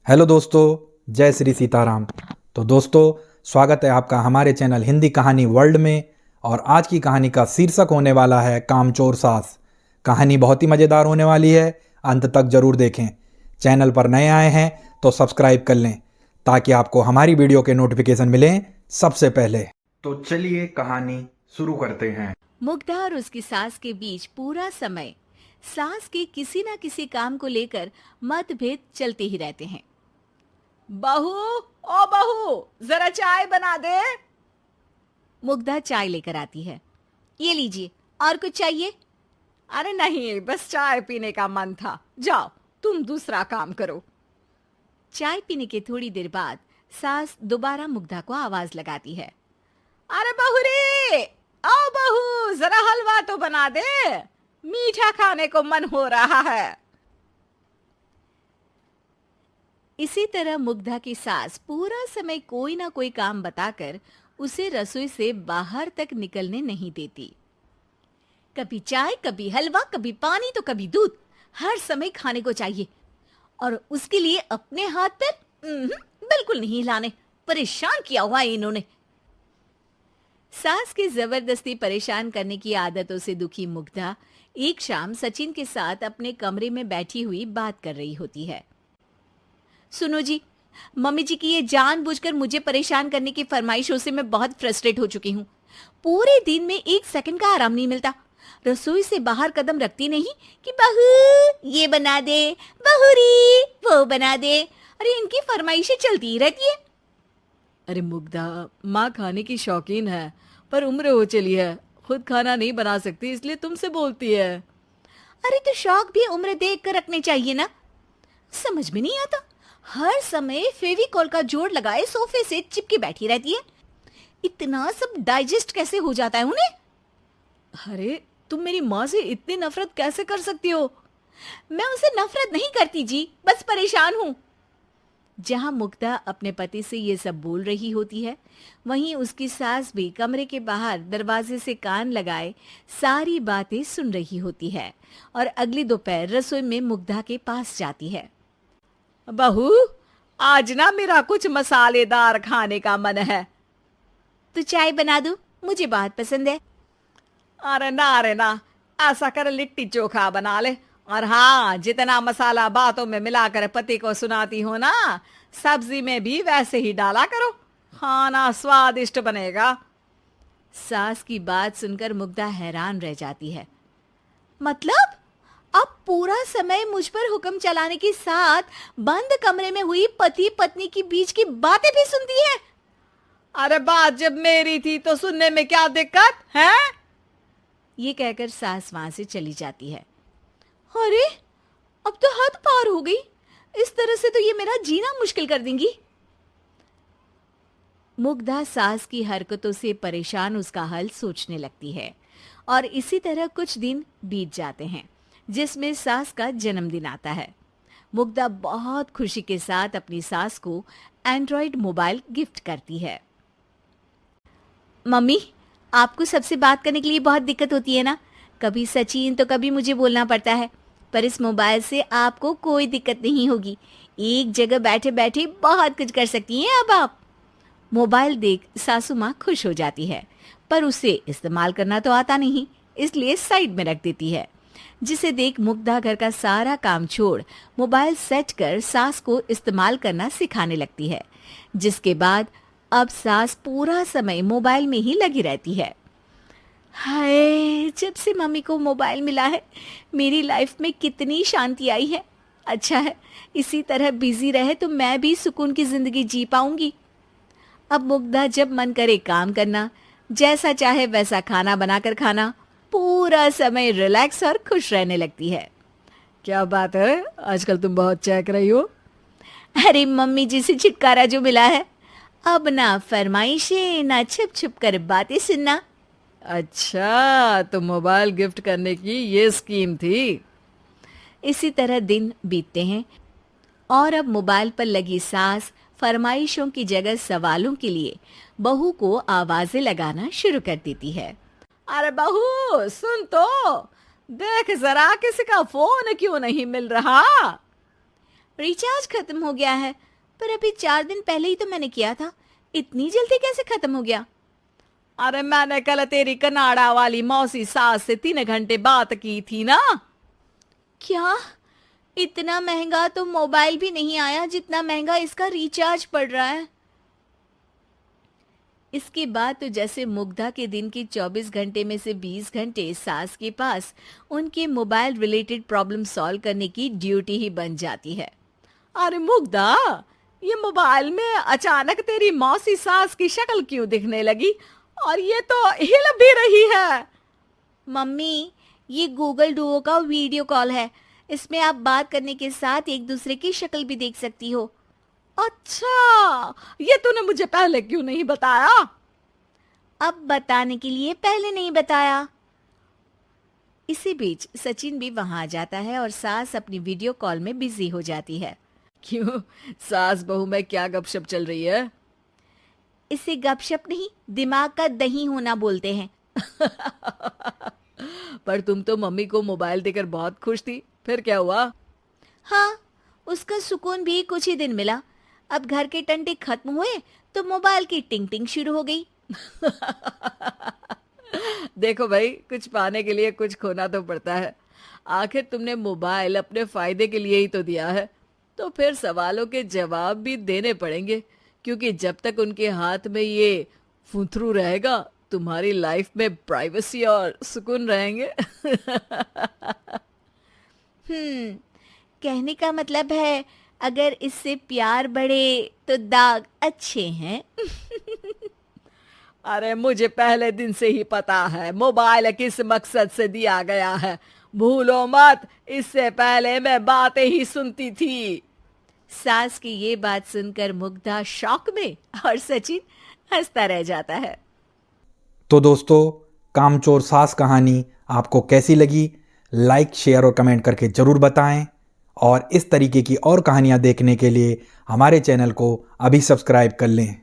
Hello दोस्तों, जय श्री सीताराम। तो दोस्तों, स्वागत है आपका हमारे चैनल हिंदी कहानी वर्ल्ड में। और आज की कहानी का शीर्षक होने वाला है कामचोर सास। कहानी बहुत ही मज़ेदार होने वाली है, अंत तक जरूर देखें। चैनल पर नए आए हैं तो सब्सक्राइब कर लें ताकि आपको हमारी वीडियो के नोटिफिकेशन मिलें सबसे पहले। तो चलिए कहानी शुरू करते हैं। मुग्धा और उसकी सास के बीच पूरा समय सास के किसी न किसी काम को लेकर मतभेद चलते ही रहते हैं। बहू, ओ बहू, जरा चाय बना दे। मुग्धा चाय लेकर आती है। ये लीजिए, और कुछ चाहिए? अरे नहीं, बस चाय पीने का मन था। जाओ, तुम दूसरा काम करो। चाय पीने के थोड़ी देर बाद सास दोबारा मुग्धा को आवाज लगाती है। अरे बहू रे, आओ बहू, जरा हलवा तो बना दे, मीठा खाने को मन हो रहा है। इसी तरह मुग्धा की सास पूरा समय कोई ना कोई काम बताकर उसे रसोई से बाहर तक निकलने नहीं देती। कभी चाय, कभी हलवा, कभी पानी तो कभी दूध, हर समय खाने को चाहिए। और उसके लिए अपने हाथ पैर बिल्कुल नहीं हिलाने। परेशान किया हुआ है इन्होंने। सास की जबरदस्ती परेशान करने की आदतों से दुखी मुग्धा एक शाम सचिन के साथ अपने कमरे में बैठी हुई बात कर रही होती है। सुनो जी, मम्मी जी की ये जानबूझकर मुझे परेशान करने की फरमाइशों से मैं बहुत फ्रस्ट्रेट हो चुकी हूँ। पूरे दिन में एक सेकंड का आराम नहीं मिलता। रसोई से बाहर कदम रखती नहीं कि बहू ये बना दे, बहू री वो बना दे। अरे इनकी फरमाइशें चलती ही रहती है। अरे मुग्धा, माँ खाने की शौकीन है पर उम्र हो चली है, खुद खाना नहीं बना सकती इसलिए तुमसे बोलती है। अरे तो शौक भी उम्र देख कर रखने चाहिए ना। समझ में नहीं आता, हर समय फेविकॉल का जोड़ लगाए सोफे से चिपके बैठी रहती है। इतना सब डाइजेस्ट कैसे हो जाता है उन्हें? अरे तुम मेरी माँ से इतनी नफरत कैसे कर सकती हो? मैं उनसे नफरत नहीं करती जी, बस परेशान हूँ। जहां मुग्धा अपने पति से ये सब बोल रही होती है, वहीं उसकी सास भी कमरे के बाहर दरवाजे से कान लगाए सारी बातें सुन रही होती है और अगली दोपहर रसोई में मुग्धा के पास जाती है। बहू, आज ना मेरा कुछ मसालेदार खाने का मन है। तो चाय बना दूं? मुझे बहुत पसंद है। अरे ना, ऐसा कर लिट्टी चोखा बना ले। और हाँ, जितना मसाला बातों में मिलाकर पति को सुनाती हो ना, सब्जी में भी वैसे ही डाला करो, खाना स्वादिष्ट बनेगा। सास की बात सुनकर मुग्धा हैरान रह जाती है। मतलब अब पूरा समय मुझ पर हुक्म चलाने के साथ बंद कमरे में हुई पति पत्नी की बीच की बातें भी सुनती है? अरे बात जब मेरी थी तो सुनने में क्या दिक्कत है? ये कहकर सास वहां से चली जाती है। अरे अब तो हद पार हो गई। इस तरह से तो ये मेरा जीना मुश्किल कर देंगी। मुग्धा सास की हरकतों से परेशान उसका हल सोचने लगती है और इसी तरह कुछ दिन बीत जाते हैं जिसमें सास का जन्मदिन आता है। मुग्धा बहुत खुशी के साथ अपनी सास को एंड्रॉइड मोबाइल गिफ्ट करती है। मम्मी, आपको सबसे बात करने के लिए बहुत दिक्कत होती है ना? कभी सचिन तो कभी मुझे बोलना पड़ता है, पर इस मोबाइल से आपको कोई दिक्कत नहीं होगी। एक जगह बैठे बैठे बहुत कुछ कर सकती हैं अब आप। मोबाइल देख सासू माँ खुश हो जाती है, पर उसे इस्तेमाल करना तो आता नहीं, इसलिए साइड में रख देती है। जिसे देख मुग्धा घर का सारा काम छोड़ मोबाइल सेट कर सास को इस्तेमाल करना सिखाने लगती है, जिसके बाद अब सास पूरा समय मोबाइल में ही लगी रहती है। हाय, जब से मम्मी को मोबाइल मिला है मेरी लाइफ में कितनी शांति आई है। अच्छा है, इसी तरह बिजी रहे तो मैं भी सुकून की जिंदगी जी पाऊंगी। अब मुग्धा जब मन करे काम करना, जैसा चाहे वैसा खाना बनाकर खाना, पूरा समय रिलैक्स और खुश रहने लगती है। क्या बात है, आजकल तुम बहुत चहक रही हो। अरे मम्मी जी से छुटकारा जो मिला है, अब ना फरमाइशें ना छुप छुप कर बातें सुनना। अच्छा, तो मोबाइल गिफ्ट करने की ये स्कीम थी। इसी तरह दिन बीतते हैं और अब मोबाइल पर लगी सास फरमाइशों की जगह सवालों के लिए बहू को आवाजें लगाना शुरू कर देती है। अरे बहू सुन तो, देख जरा किसी का फोन क्यों नहीं मिल रहा? रिचार्ज खत्म हो गया है। पर अभी 4 दिन पहले ही तो मैंने किया था, इतनी जल्दी कैसे खत्म हो गया? अरे मैंने कल तेरी कनाडा वाली मौसी सास से 3 घंटे बात की थी ना। क्या? इतना महंगा तो मोबाइल भी नहीं आया जितना महंगा इसका रिचार्ज पड़ रहा है। इसके बाद तो जैसे मुग्धा के दिन के 24 घंटे में से 20 घंटे सास के पास उनके मोबाइल रिलेटेड प्रॉब्लम सॉल्व करने की ड्यूटी ही बन जाती है। अरे मुग्धा, ये मोबाइल में अचानक तेरी मौसी सास की शक्ल क्यों दिखने लगी? और ये तो हिल भी रही है। मम्मी, ये गूगल डुओ का वीडियो कॉल है। इसमें आप बात करने के साथ एक दूसरे की शक्ल भी देख सकती हो। अच्छा, ये तूने मुझे पहले क्यों नहीं बताया? अब बताने के लिए पहले नहीं बताया। इसी बीच सचिन भी वहां आ जाता है और सास अपनी वीडियो कॉल में बिजी हो जाती है। क्यों, सास बहू में क्या गपशप चल रही है? इसे गपशप नहीं, दिमाग का दही होना बोलते हैं। पर तुम तो मम्मी को मोबाइल देकर बहुत खुश थी, फिर क्या हुआ? हाँ, उसका सुकून भी कुछ ही दिन मिला। अब घर के टंटे खत्म हुए तो मोबाइल की टिंग टिंग शुरू हो गई। देखो भाई, कुछ पाने के लिए कुछ खोना तो पड़ता है। आखिर तुमने मोबाइल अपने फायदे के लिए ही तो दिया है, तो फिर सवालों के जवाब भी देने पड़ेंगे, क्योंकि जब तक उनके हाथ में ये फुंथरू रहेगा, तुम्हारी लाइफ में प्राइवेसी और सुकून रहेंगे। कहने का मतलब है अगर इससे प्यार बढ़े तो दाग अच्छे हैं। अरे मुझे पहले दिन से ही पता है मोबाइल किस मकसद से दिया गया है। भूलो मत, इससे पहले मैं बातें ही सुनती थी। सास की ये बात सुनकर मुग्धा शॉक में और सचिन हंसता रह जाता है। तो दोस्तों, कामचोर सास कहानी आपको कैसी लगी? लाइक, शेयर और कमेंट करके ज़रूर बताएं। और इस तरीके की और कहानियाँ देखने के लिए हमारे चैनल को अभी सब्सक्राइब कर लें।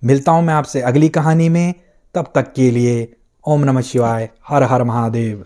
मिलता हूँ मैं आपसे अगली कहानी में। तब तक के लिए ओम नमः शिवाय, हर हर महादेव।